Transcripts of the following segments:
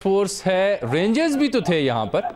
Force है, rangers भी तो थे यहाँ पर।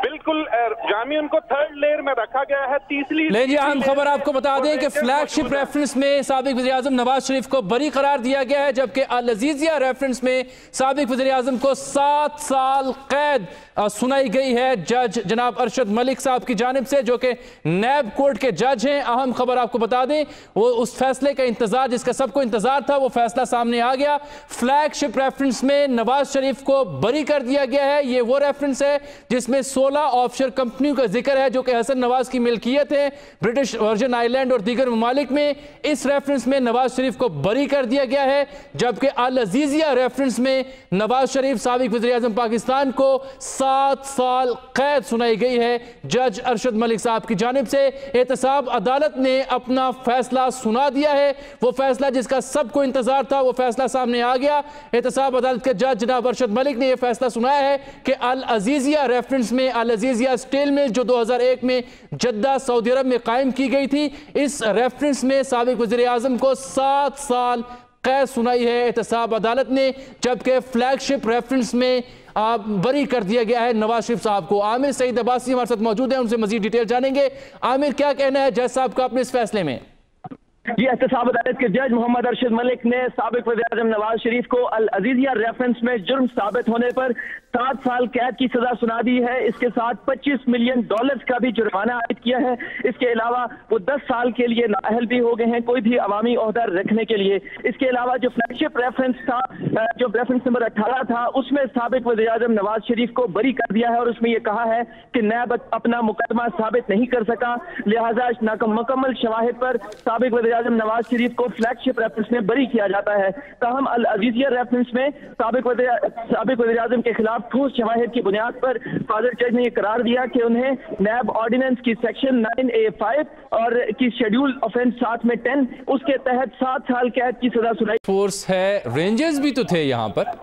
बिल्कुल जामी, उनको थर्ड लेयर में रखा गया है। तीसरी जी अहम खबर आपको बता दें कि फ्लैगशिप रेफरेंस में साबिक वज़ीर आज़म नवाज शरीफ को बरी करार दिया गया है, जबकि अल अजीज़िया रेफरेंस में साबिक वज़ीर आज़म को 7 साल कैद सुनाई गई है जज जनाब अरशद मलिक साहब की जानिब से, जो कि नैब कोर्ट के जज हैं। अहम खबर आपको बता दें, वो उस फैसले का इंतजार जिसका सबको इंतजार था, वो फैसला सामने आ गया। फ्लैगशिप रेफरेंस में नवाज शरीफ को बरी कर दिया गया है। ये वो रेफरेंस है जिसमें 16 ऑफशोर कंपनियों का जिक्र है जो कि हसन नवाज की मिल्कियत है ब्रिटिश वर्जिन आइलैंड और दीगर ममालिक में। इस रेफरेंस में नवाज शरीफ को बरी कर दिया गया है, जबकि अल अजीज़िया रेफरेंस में नवाज शरीफ साबिक वज़ीर आज़म पाकिस्तान को 7 साल कैद सुनाई गई है जज अरशद मलिक साहब की जानिब से। एहतसाब अदालत ने अपना फैसला सुना दिया है, वो फैसला जिसका सबको इंतजार था, वो फैसला सामने आ गया। एहतसाब अदालत के जज जनाब अरशद मलिक ने यह फैसला सुनाया है कि अल अजीज़िया रेफरेंस में अल अजीज़िया स्टील मिल जो 2001 में जद्दा सऊदी अरब में कायम की गई थी, इस रेफरेंस में साबिक वज़ीर आज़म को 7 साल कैद सुनाई है एहतसाब अदालत ने, जबकि फ्लैगशिप रेफरेंस में बरी कर दिया गया है नवाज शरीफ साहब को। आमिर सईद अब्बासी हमारे साथ मौजूद है, उनसे मजीद डिटेल जानेंगे। आमिर, क्या कहना है जज साहब का अपने इस फैसले में? जी, एहतसाब अदालत के जज मोहम्मद अरशद मलिक ने साबिक वज़ीर आज़म नवाज शरीफ को अल अजीज़िया रेफरेंस में जुर्म साबित होने पर 7 साल कैद की सजा सुना दी है। इसके साथ $25 मिलियन का भी जुर्माना आयद किया है। इसके अलावा वो 10 साल के लिए नाअहल भी हो गए हैं कोई भी अवामी ओहदा रखने के लिए। इसके अलावा जो फ्लैगशिप रेफरेंस था, जो रेफरेंस नंबर 18 था, उसमें साबिक वज़ीर आज़म नवाज शरीफ को बरी कर दिया है और उसमें यह कहा है कि नैब अपना मुकदमा साबित नहीं कर सका, लिहाजा मुकम्मल शवाहिद पर साबिक वज़ीर आज़म नवाज शरीफ को फ्लैगशिप रेफरेंस में बरी किया जाता है। ताहम अल अजीज़िया रेफरेंस में साबिक वज़ीर आज़म के खिलाफ ठोस शवाहिद की बुनियाद पर फादर जज ने यह करार दिया कि उन्हें नैब ऑर्डिनेंस की सेक्शन 9A5 और की शेड्यूल ऑफेंस 7 में 10 उसके तहत 7 साल कैद की सजा सुनाई। फोर्स है, रेंजर्स भी तो थे यहाँ पर।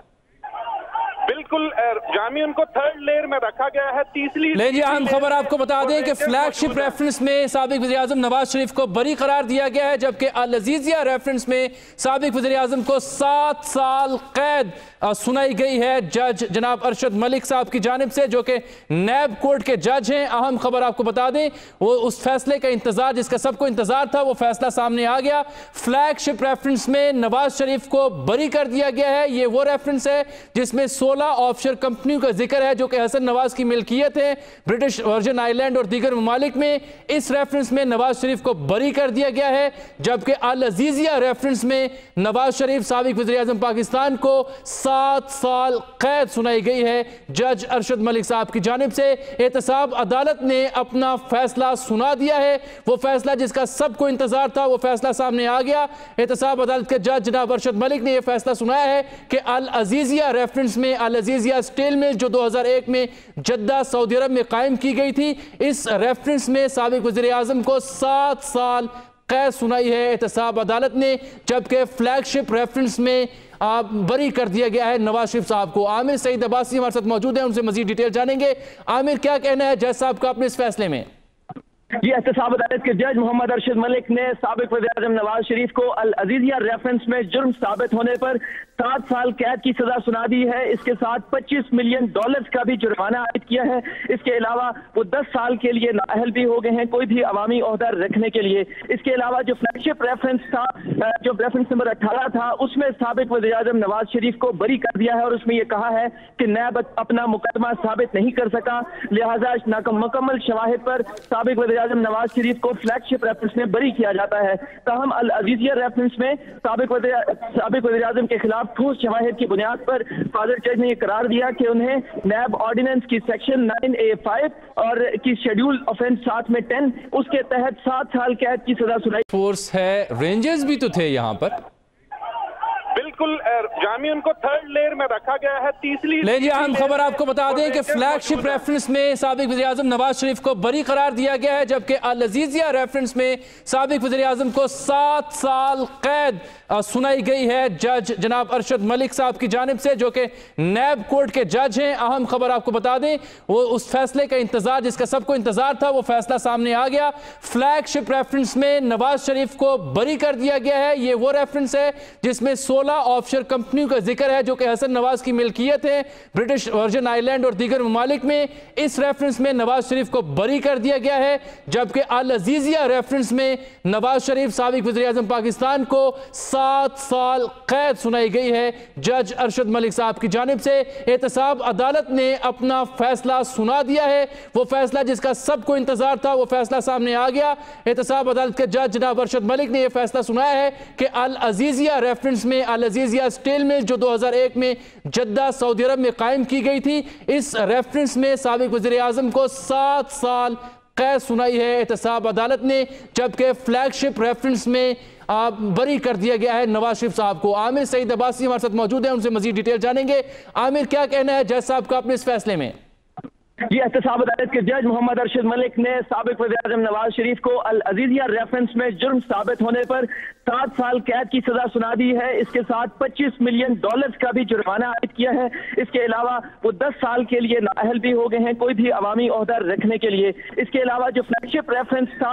बिल्कुल जामी, उनको थर्ड लेयर में रखा गया है। तीसरी जी अहम खबर आपको बता दें कि फ्लैगशिप रेफरेंस में साबिक वज़ीर आज़म नवाज शरीफ को बरी करार दिया गया है, जबकि अल अजीज़िया रेफरेंस में साबिक वज़ीर आज़म को 7 साल कैद सुनाई गई है जज जनाब अरशद मलिक साहब की जानिब से, जो कि नैब कोर्ट के जज हैं। अहम खबर आपको बता दें, वो उस फैसले का इंतजार जिसका सबको इंतजार था, वो फैसला सामने आ गया। फ्लैगशिप रेफरेंस में नवाज शरीफ को बरी कर दिया गया है। ये वो रेफरेंस है जिसमें 16 ऑफशोर कंपनियों का जिक्र है जो कि हसन नवाज की मिल्कियत है ब्रिटिश वर्जिन आइलैंड और दीगर ममालिक में। इस रेफरेंस में नवाज शरीफ को बरी कर दिया गया है, जबकि अल अजीज़िया रेफरेंस में नवाज शरीफ साबिक वज़ीर आज़म पाकिस्तान को 7 साल कैद सुनाई गई है जज अरशद मलिक साहब की जानिब से। एहतसाब अदालत ने अपना फैसला सुना दिया है, वो फैसला जिसका सबको इंतजार था, वो फैसला सामने आ गया। एहतसाब अदालत के जज जनाब अरशद मलिक ने यह फैसला सुनाया है कि अल अजीज़िया रेफरेंस में अल अजीज़िया स्टील मिल जो 2001 में जद्दा सऊदी अरब में कायम की गई थी, इस रेफरेंस में साबिक वज़ीर आज़म को 7 साल कैद सुनाई है एहतसाब अदालत ने, जबकि फ्लैगशिप रेफरेंस में बरी कर दिया गया है नवाज शरीफ साहब को। आमिर सईद अब्बासी हमारे साथ मौजूद है, उनसे मजीद डिटेल जानेंगे। आमिर, क्या कहना है जज साहब का अपने इस फैसले में? जी, एहतसाब अदालत के जज मोहम्मद अरशद मलिक ने साबिक वज़ीर आज़म नवाज शरीफ को अल अजीज़िया रेफरेंस में जुर्म साबित होने पर 7 साल कैद की सजा सुना दी है। इसके साथ $25 मिलियन का भी जुर्माना आयद किया है। इसके अलावा वो 10 साल के लिए नाअहल भी हो गए हैं कोई भी अवामी ओहदा रखने के लिए। इसके अलावा जो फ्लैगशिप रेफरेंस था, जो रेफरेंस नंबर 18 था, उसमें साबिक वज़ीर आज़म नवाज शरीफ को बरी कर दिया है और उसमें यह कहा है कि नैब अपना मुकदमा साबित नहीं कर सका, लिहाजा मुकम्मल शवाहिद पर साबिक वज़ीर आज़म नवाज शरीफ को फ्लैगशिप रेफरेंस में बरी किया जाता है। ताहम अल अजीज़िया रेफरेंस में साबिक वज़ीर आज़म के खिलाफ ठोस शवाहिद की बुनियाद पर फादर जज ने यह करार दिया कि उन्हें नैब ऑर्डिनेंस की सेक्शन 9A5 और की शेड्यूल ऑफेंस 7 में 10 उसके तहत 7 साल कैद की सजा सुनाई। फोर्स है, रेंजर्स भी तो थे यहाँ पर। बिल्कुल जामी, उनको थर्ड लेयर में रखा गया है। तीसरी जी अहम खबर आपको बता दें कि फ्लैगशिप रेफरेंस में साबिक वज़ीर आज़म नवाज शरीफ को बरी करार दिया गया है, जबकि अल अजीज़िया रेफरेंस में साबिक वज़ीर आज़म को 7 साल कैद सुनाई गई है जज जनाब अरशद मलिक साहब की जानिब से, जो कि नैब कोर्ट के जज हैं। अहम खबर आपको बता दें, वो उस फैसले का इंतजार जिसका सबको इंतजार था, वो फैसला सामने आ गया। फ्लैगशिप रेफरेंस में नवाज शरीफ को बरी कर दिया गया है। ये वो रेफरेंस है जिसमें 16 ऑफशोर कंपनियों का जिक्र है जो कि हसन नवाज की मिल्कियत है ब्रिटिश वर्जिन आइलैंड और दीगर ममालिक में। इस रेफरेंस में नवाज शरीफ को बरी कर दिया गया है, जबकि अल अजीजिया रेफरेंस में नवाज शरीफ साबिक वज़ीर-ए-आज़म पाकिस्तान को 7 साल कैद सुनाई गई है जज अरशद मलिक साहब की जानिब से। एहतसाब अदालत ने अपना फैसला सुना दिया है, वो फैसला जिसका सबको इंतजार था वो फैसला सामने आ गया। एहतसाब अदालत के जज जनाब अरशद मलिक ने यह फैसला सुनाया है कि अल अजीजिया रेफरेंस में अल अजीजिया स्टील मिल जो 2001 में जद्दा सऊदी अरब में कायम की गई थी, इस रेफरेंस में साबिक वज़ीर-ए-आज़म को 7 साल कैद सुनाई है एहतसाब अदालत ने, जबकि फ्लैगशिप रेफरेंस में बरी कर दिया गया है नवाज शरीफ साहब को। आमिर सईद अब्बासी हमारे साथ मौजूद हैं, उनसे मजीद डिटेल जानेंगे। आमिर, क्या कहना है जज साहब का अपने इस फैसले में? जी, एहतसाब अदालत के जज मोहम्मद अरशद मलिक ने साबिक वज़ीर-ए-आज़म नवाज शरीफ को अल अजीजिया रेफरेंस में जुर्म साबित होने पर 7 साल कैद की सजा सुना दी है। इसके साथ $25 मिलियन का भी जुर्माना आयद किया है। इसके अलावा वो 10 साल के लिए नाअहल भी हो गए हैं कोई भी अवामी ओहदा रखने के लिए। इसके अलावा जो फ्लैगशिप रेफरेंस था,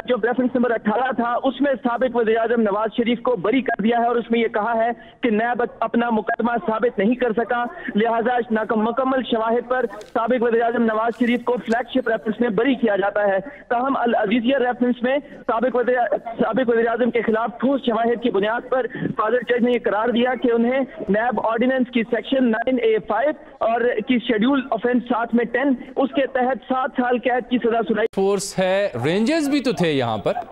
जो रेफरेंस नंबर 18 था, उसमें साबिक वज़ीर-ए-आज़म नवाज शरीफ को बरी कर दिया है और उसमें यह कहा है कि नैब अपना मुकदमा साबित नहीं कर सका, लिहाजा मुकम्मल शवाहिद पर साबिक वज़ीर-ए-आज़म नवाज शरीफ को फ्लैगशिप रेफरेंस में बरी किया जाता है। ताहम अल अजीजिया रेफरेंस में साबिक वज़ीर-ए-आज़म के खिलाफ ठोस शवाहिद की बुनियाद पर फादर जज ने यह करार दिया कि उन्हें नैब ऑर्डिनेंस की सेक्शन 9A5 और की शेड्यूल ऑफेंस 7 में 10 उसके तहत 7 साल कैद की सजा सुनाई। फोर्स है, रेंजर्स भी तो थे यहाँ पर।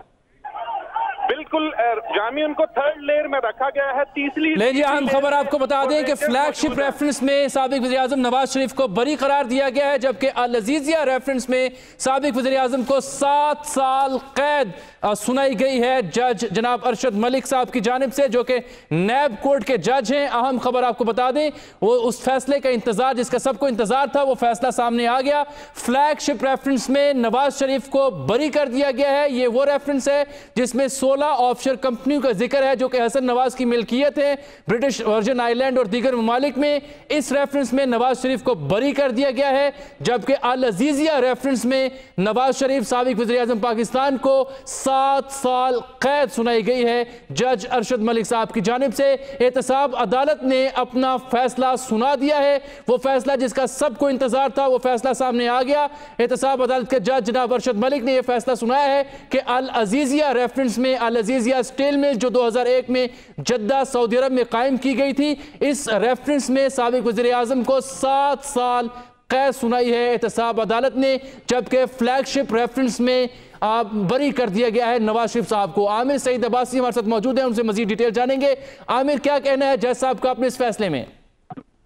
बिल्कुल जामी, उनको थर्ड लेयर में रखा गया है। तीसरी अहम खबर आपको बता दें कि फ्लैगशिप रेफरेंस में साबिक वज़ीर-ए-आज़म नवाज शरीफ को बरी करार दिया गया है, जबकि अल अजीजिया रेफरेंस में साबिक वज़ीर-ए-आज़म को 7 साल कैद सुनाई गई है जज जनाब अरशद मलिक साहब की जानिब से, जो कि नैब कोर्ट के जज हैं। अहम खबर आपको बता दें, वो उस फैसले का इंतजार जिसका सबको इंतजार था वो फैसला सामने आ गया। फ्लैगशिप रेफरेंस में नवाज शरीफ को बरी कर दिया गया है। ये वो रेफरेंस है जिसमें 16 ऑफशोर कंपनियों का जिक्र है जो कि हसन नवाज की मिल्कियत है ब्रिटिश वर्जिन आइलैंड और दीगर ममालिक में। इस रेफरेंस में नवाज शरीफ को बरी कर दिया गया है, जबकि अल अजीजिया रेफरेंस में नवाज शरीफ साबिक वज़ीर-ए-आज़म पाकिस्तान को 7 साल कैद सुनाई गई है जज अरशद मलिक साहब की जानिब से। एहतसाब अदालत ने अपना फैसला सुना दिया है, वो फैसला जिसका सबको इंतजार था वो फैसला सामने आ गया। एहतसाब अदालत के जज जनाब अरशद मलिक ने यह फैसला सुनाया है कि अल अजीजिया रेफरेंस में अल अजीजिया स्टील मिल जो 2001 में जद्दा सऊदी अरब में कायम की गई थी, इस रेफरेंस में साबिक वज़ीर-ए-आज़म को 7 साल कैद सुनाई है एहतसाब अदालत ने, जबकि फ्लैगशिप रेफरेंस में बरी कर दिया गया है नवाज शरीफ साहब को। आमिर सईद अब्बासी हमारे साथ मौजूद हैं, उनसे मजीद डिटेल जानेंगे। आमिर, क्या कहना है जज साहब का अपने इस फैसले में?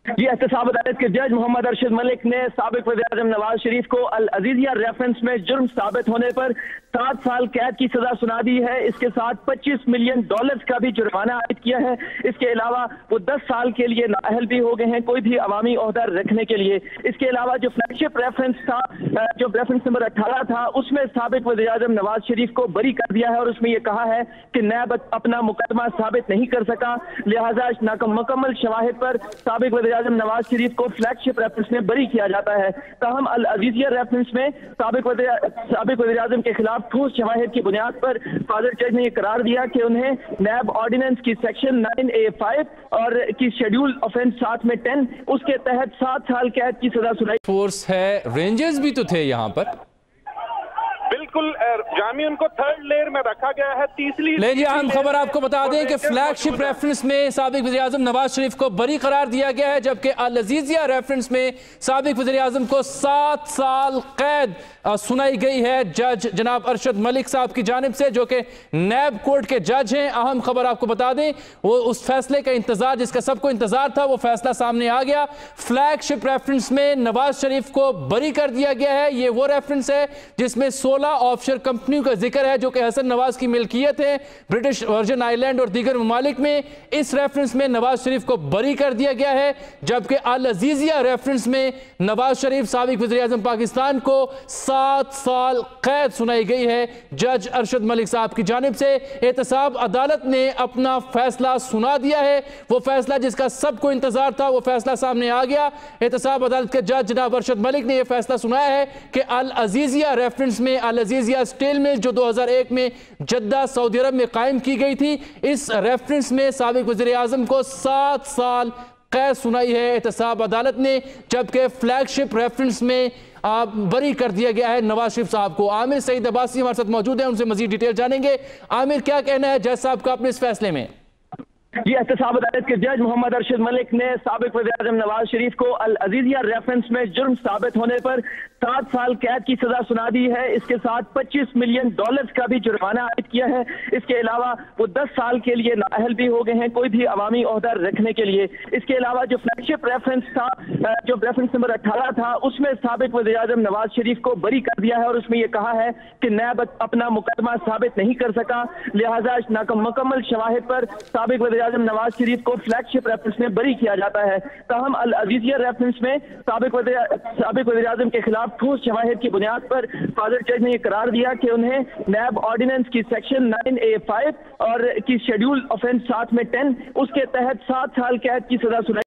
जी, एहतसाब अदालत के जज मोहम्मद अरशद मलिक ने साबिक वज़ीर-ए-आज़म नवाज शरीफ को अल अजीजिया रेफरेंस में जुर्म साबित होने पर 7 साल कैद की सजा सुना दी है। इसके साथ $25 मिलियन का भी जुर्माना आयद किया है। इसके अलावा वो 10 साल के लिए नाअहल भी हो गए हैं कोई भी अवामी ओहदा रखने के लिए। इसके अलावा जो फ्लैगशिप रेफरेंस था, जो रेफरेंस नंबर 18 था, उसमें साबिक वज़ीर-ए-आज़म नवाज शरीफ को बरी कर दिया है और उसमें यह कहा है कि नैब अपना मुकदमा साबित नहीं कर सका, लिहाजा मुकम्मल शवाहिद पर साबिक वज़ीर-ए-आज़म नवाज शरीफ को फ्लैगशिप रेफरेंस में बरी किया जाता है। ताहम अल अजीजिया रेफरेंस में साबिक वज़ीर-ए-आज़म के खिलाफ ठोस शवाहिद की बुनियाद पर फादर जज ने यह करार दिया कि उन्हें नैब ऑर्डिनेंस की सेक्शन 9A5 और की शेड्यूल ऑफेंस 7 में 10 उसके तहत 7 साल कैद की सजा सुनाई। फोर्स है, रेंजर्स भी तो थे यहाँ पर। बिल्कुल जामी, उनको थर्ड लेयर में रखा गया है। तीसरी अहम खबर आपको बता दें कि फ्लैगशिप रेफरेंस में साबिक वज़ीर-ए-आज़म नवाज शरीफ को बरी करार दिया गया है, जबकि अल अजीजिया रेफरेंस में साबिक वज़ीर-ए-आज़म को 7 साल कैद सुनाई गई है जज जनाब अरशद मलिक साहब की जानिब से, जो कि नैब कोर्ट के जज हैं। अहम खबर आपको बता दें, वो उस फैसले का इंतजार जिसका सबको इंतजार था वो फैसला सामने आ गया। फ्लैगशिप रेफरेंस में नवाज शरीफ को बरी कर दिया गया है। ये वो रेफरेंस है जिसमें 16 ऑफशोर कंपनियों का जिक्र है जो कि हसन नवाज की मिल्कियत है ब्रिटिश वर्जिन आइलैंड और दीगर ममालिक में। इस रेफरेंस में नवाज शरीफ को बरी कर दिया गया है, जबकि अल अजीजिया रेफरेंस में नवाज शरीफ साबिक वज़ीर-ए-आज़म पाकिस्तान को 7 साल कैद सुनाई गई है जज अरशद मलिक साहब की जानिब से। एहतसाब अदालत ने अपना फैसला सुना दिया है, वो फैसला जिसका सबको इंतजार था वो फैसला सामने आ गया। एहतसाब अदालत के जज जनाब अरशद मलिक ने यह फैसला सुनाया है कि अल अजीजिया रेफरेंस में अल अजीजिया स्टील मिल जो 2001 में जद्दा सऊदी अरब में कायम की गई थी, इस रेफरेंस में साबिक वज़ीर आज़म को 7 साल कैद सुनाई है एहतसाब अदालत ने, जबकि फ्लैगशिप रेफरेंस में बरी कर दिया गया है नवाज शरीफ साहब को। आमिर सईद अब्बासी हमारे साथ मौजूद है, उनसे मजीद डिटेल जानेंगे। आमिर, क्या कहना है जज साहब का अपने इस फैसले में? जी, एहतसाब अदालत के जज मोहम्मद अरशद मलिक ने साबिक वज़ीर-ए-आज़म नवाज शरीफ को अल अजीजिया रेफरेंस में जुर्म साबित होने पर 7 साल कैद की सजा सुना दी है। इसके साथ $25 मिलियन का भी जुर्माना आयद किया है। इसके अलावा वो 10 साल के लिए नाअहल भी हो गए हैं कोई भी अवामी ओहदा रखने के लिए। इसके अलावा जो फ्लैगशिप रेफरेंस था, जो रेफरेंस नंबर 18 था, उसमें साबिक वज़ीर-ए-आज़म नवाज शरीफ को बरी कर दिया है और उसमें यह कहा है कि नैब अपना मुकदमा साबित नहीं कर सका, लिहाजा मुकम्मल शवाहिद पर साबिक वज़ीर-ए-आज़म नवाज शरीफ को फ्लैगशिप रेफरेंस में बरी किया जाता है। ताहम अल अजीजिया रेफरेंस में साबिक वज़ीर-ए-आज़म के खिलाफ ठोस शवाहिद की बुनियाद पर फादर जज ने यह करार दिया कि उन्हें नैब ऑर्डिनेंस की सेक्शन 9A5 और की शेड्यूल ऑफेंस साथ में 10 उसके तहत 7 साल कैद की सजा सुनाई